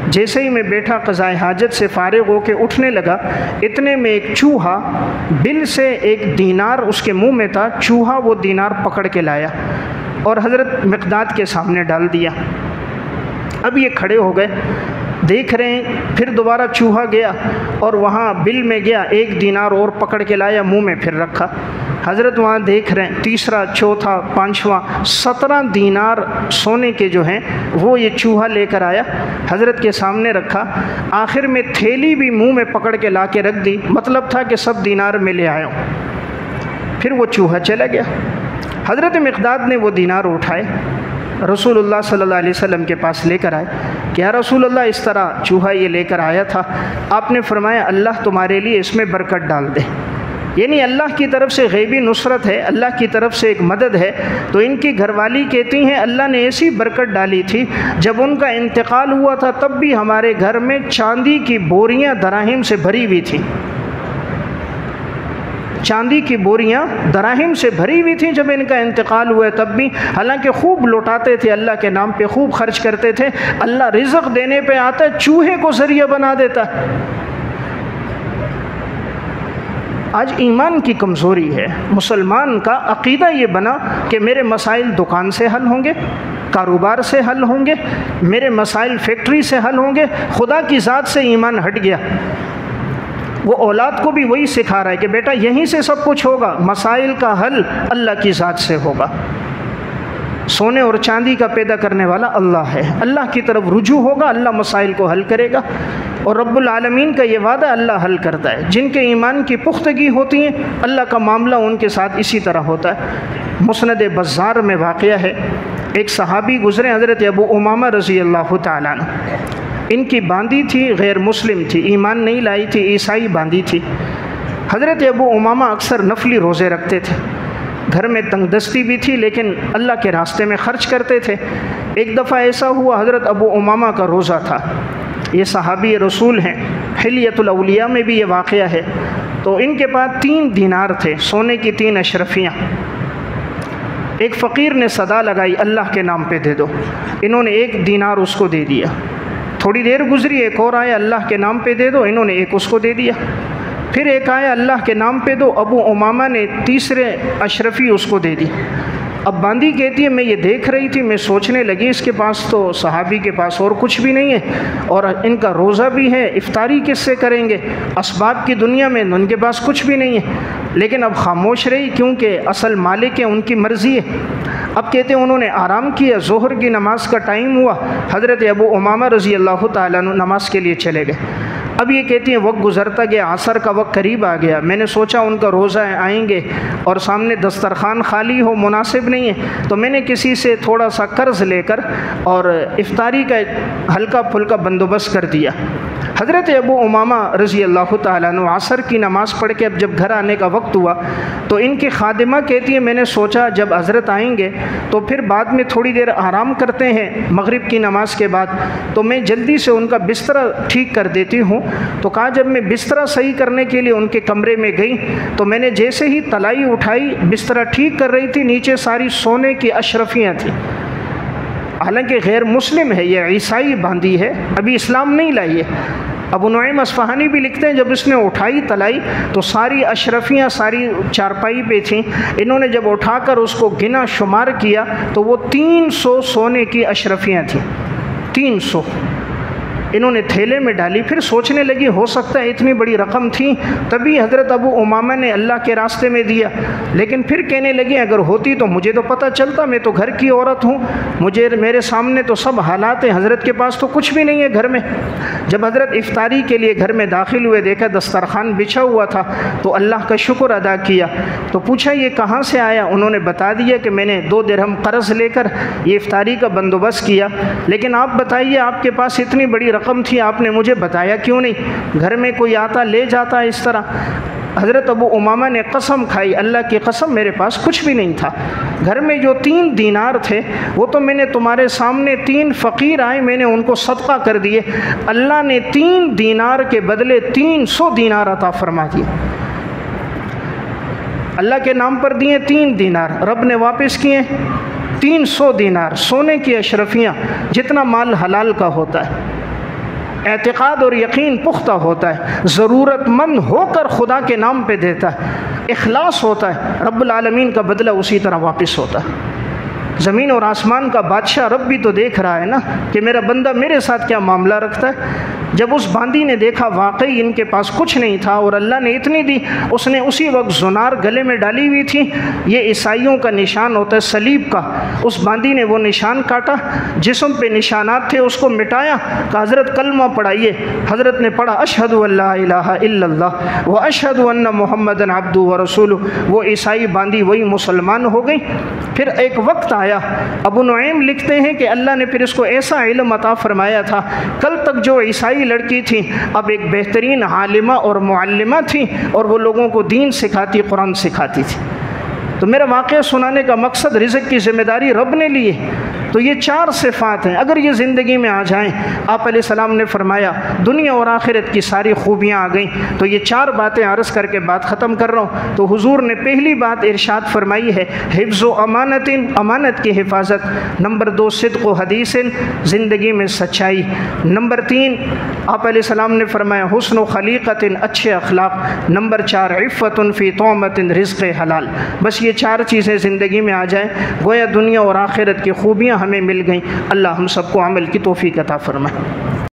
जैसे ही मैं बैठा क़ज़ाए हाजत से फ़ारिग़ होकर उठने लगा, इतने में एक चूहा बिल से एक दीनार उसके मुंह में था, चूहा वो दीनार पकड़ के लाया और हज़रत मिक़दाद के सामने डाल दिया। अब ये खड़े हो गए, देख रहे हैं, फिर दोबारा चूहा गया और वहाँ बिल में गया, एक दीनार और पकड़ के लाया, मुंह में फिर रखा। हज़रत वहाँ देख रहे हैं, तीसरा, चौथा, पाँचवा, 17 दीनार सोने के जो हैं वो ये चूहा लेकर आया, हज़रत के सामने रखा। आखिर में थैली भी मुंह में पकड़ के ला के रख दी, मतलब था कि सब दीनार में ले आया हूँ। फिर वो चूहा चला गया। हज़रत मिक़दाद ने वो दीनार उठाए, रसूलुल्लाह सल्लल्लाहु अलैहि वसल्लम के पास लेकर आए कि या रसूलुल्लाह इस तरह चूहा ये लेकर आया था, आपने फरमाया अल्लाह तुम्हारे लिए इसमें बरकत डाल दे, यानी अल्लाह की तरफ से गैबी नुसरत है, अल्लाह की तरफ से एक मदद है। तो इनकी घरवाली कहती हैं अल्लाह ने ऐसी बरकत डाली थी, जब उनका इंतकाल हुआ था तब भी हमारे घर में चांदी की बोरियां दराहिम से भरी हुई थी, चांदी की बोरियां दराहिम से भरी हुई थी जब इनका इंतकाल हुआ तब भी। हालांकि खूब लौटाते थे, अल्लाह के नाम पे खूब खर्च करते थे। अल्लाह रिज़्क़ देने पे आता है, चूहे को ज़रिया बना देता है। आज ईमान की कमज़ोरी है। मुसलमान का अक़ीदा ये बना कि मेरे मसाइल दुकान से हल होंगे, कारोबार से हल होंगे, मेरे मसाइल फैक्ट्री से हल होंगे। खुदा की ज़ात से ईमान हट गया। वो औलाद को भी वही सिखा रहा है कि बेटा यहीं से सब कुछ होगा, मसाइल का हल अल्लाह की ज़ात से होगा। सोने और चांदी का पैदा करने वाला अल्लाह है, अल्लाह की तरफ रुजू होगा, अल्लाह मसाइल को हल करेगा। और रब्बुल आलमीन का ये वादा अल्लाह हल करता है। जिनके ईमान की पुख्तगी होती है अल्लाह का मामला उनके साथ इसी तरह होता है। मुस्नद बज़्ज़ार में वाक़या है, एक सहाबी गुज़रे हज़रत अबू उमामा रज़ी अल्लाह तआला अन्हु, इनकी बांदी थी, गैर मुस्लिम थी, ईमान नहीं लाई थी, ईसाई बांदी थी। हज़रत अबू उमामा अक्सर नफली रोज़े रखते थे, घर में तंगदस्ती भी थी लेकिन अल्लाह के रास्ते में ख़र्च करते थे। एक दफ़ा ऐसा हुआ, हज़रत अबू उमामा का रोज़ा था, ये सहाबी रसूल हैं, हिलियतुल औलिया में भी ये वाक़या है। तो इनके पास 3 दीनार थे, सोने की 3 अशरफियाँ। एक फ़कीर ने सदा लगाई अल्लाह के नाम पे दे दो, इन्होंने 1 दीनार उसको दे दिया। थोड़ी देर गुजरी, एक और आया अल्लाह के नाम पे दे दो, इन्होंने 1 उसको दे दिया। फिर एक आया अल्लाह के नाम पे दो, अबू उमामा ने तीसरे अशरफी उसको दे दी। अब बांदी कहती है मैं ये देख रही थी, मैं सोचने लगी इसके पास तो सहाबी के पास और कुछ भी नहीं है और इनका रोज़ा भी है, इफ्तारी किससे करेंगे, असबाब की दुनिया में उनके पास कुछ भी नहीं है। लेकिन अब खामोश रही क्योंकि असल मालिक है, उनकी मर्ज़ी है। अब कहते हैं उन्होंने आराम किया, ज़ोहर की नमाज़ का टाइम हुआ, हज़रत अबू उमामा रज़ी अल्लाह तआला अन्हु नमाज़ के लिए चले गए। अब ये कहती हैं वक्त गुज़रता गया, असर का वक्त करीब आ गया, मैंने सोचा उनका रोज़ा आएंगे और सामने दस्तरखान खाली हो, मुनासिब नहीं है, तो मैंने किसी से थोड़ा सा कर्ज़ लेकर और इफ्तारी का हल्का फुल्का बंदोबस्त कर दिया। हज़रत अबू उमामा रज़ी अल्लाह ताला अन्हु असर की नमाज़ पढ़ के अब जब घर आने का वक्त हुआ तो इनकी खादिमा कहती है, मैंने सोचा जब हज़रत आएंगे तो फिर बाद में थोड़ी देर आराम करते हैं मगरिब की नमाज़ के बाद, तो मैं जल्दी से उनका बिस्तरा ठीक कर देती हूँ। तो कहा जब मैं बिस्तरा सही करने के लिए उनके कमरे में गई तो मैंने जैसे ही तलाई उठाई, बिस्तरा ठीक कर रही थी, नीचे सारी सोने की अशरफियाँ थी। हालांकि गैर मुस्लिम है, ये ईसाई बांदी है, अभी इस्लाम नहीं लाई है। अबू नुईम अस्फ़हानी भी लिखते हैं जब इसने उठाई तलाई तो सारी अशरफियाँ सारी चारपाई पे थीं। इन्होंने जब उठाकर उसको गिना शुमार किया तो वो 300 सोने की अशरफियाँ थीं, 300 इन्होंने थैले में डाली। फिर सोचने लगी हो सकता है इतनी बड़ी रकम थी, तभी हज़रत अबू उमामा ने अल्लाह के रास्ते में दिया। लेकिन फिर कहने लगी अगर होती तो मुझे तो पता चलता, मैं तो घर की औरत हूँ, मुझे मेरे सामने तो सब हालात हैं, हज़रत के पास तो कुछ भी नहीं है घर में। जब हज़रत इफ्तारी के लिए घर में दाखिल हुए, देखा दस्तरखान बिछा हुआ था तो अल्लाह का शुक्र अदा किया। तो पूछा ये कहाँ से आया? उन्होंने बता दिया कि मैंने 2 दिरहम कर्ज़ लेकर ये इफ्तारी का बंदोबस्त किया। लेकिन आप बताइए आपके पास इतनी बड़ी रकम थी, आपने मुझे बताया क्यों नहीं? घर में कोई आता ले जाता इस तरह। हज़रत अबू उमामा ने कसम खाई, अल्लाह की कसम मेरे पास कुछ भी नहीं था। घर में जो 3 दीनार थे वो तो मैंने तुम्हारे सामने 3 फ़कीर आए, मैंने उनको सदका कर दिए। अल्लाह ने 3 दीनार के बदले 300 दीनार अता फरमा दिए। अल्लाह के नाम पर दिए 3 दीनार, रब ने वापस किए 300 दीनार। सोने की अशरफियाँ, जितना माल हलाल का होता है, एतिक़ाद और यकीन पुख्ता होता है, ज़रूरतमंद होकर खुदा के नाम पे देता है, इखलास होता है, रब्बुल आलमीन का बदला उसी तरह वापस होता है। ज़मीन और आसमान का बादशाह रब भी तो देख रहा है ना कि मेरा बंदा मेरे साथ क्या मामला रखता है। जब उस बांदी ने देखा वाकई इनके पास कुछ नहीं था और अल्लाह ने इतनी दी, उसने उसी वक्त जुनार गले में डाली हुई थी, ये ईसाइयों का निशान होता है सलीब का। उस बांदी ने वो निशान काटा, जिस्म पे निशानात थे उसको मिटाया, कहा हज़रत कलमा पढ़ाइए। हज़रत ने पढ़ा अशहदु अल्ला इलाहा इल्लल्लाह व अशहदु अन्ना मुहम्मदन अब्दुहु व रसूलुहु। वो ईसाई बांदी वही मुसलमान हो गई। फिर एक वक्त आया, अबू नुईम लिखते हैं कि अल्लाह ने फिर इसको ऐसा इल्म अता फरमाया था, कल तक जो ईसाई लड़की थी अब एक बेहतरीन आलिमा और मुअल्लिमा थी और वो लोगों को दीन सिखाती, कुरान सिखाती थी। तो मेरा वाक़या सुनाने का मकसद, रिज़्क़ की ज़िम्मेदारी रब ने ली है। तो ये 4 सिफ़ात हैं, अगर ये ज़िंदगी में आ जाएं, आप अलैहिस्सलाम ने फरमाया दुनिया और आखिरत की सारी खूबियाँ आ गईं। तो ये 4 बातें अर्ज़ करके बात ख़त्म कर रहा हूँ। तो हुज़ूर ने पहली बात इरशाद फरमाई है हिफ्ज़ व अमानतिन, अमानत की हिफाजत। नंबर 2 सिद्क़ व हदीसिन, ज़िंदगी में सच्चाई। नंबर 3 आप अलैहिस्सलाम ने फरमाया हुस्न व खलीक़तिन, अच्छे अखलाक। नंबर 4 इफ़्फ़तुन फ़ी तौमतिन, रिज़्क़ हलाल। बस ये 4 चीज़ें ज़िंदगी में आ जाएँ, गोया दुनिया और आखिरत की खूबियाँ हमें मिल गई। अल्लाह हम सबको अमल की तौफ़ीक़ अता फ़रमाए।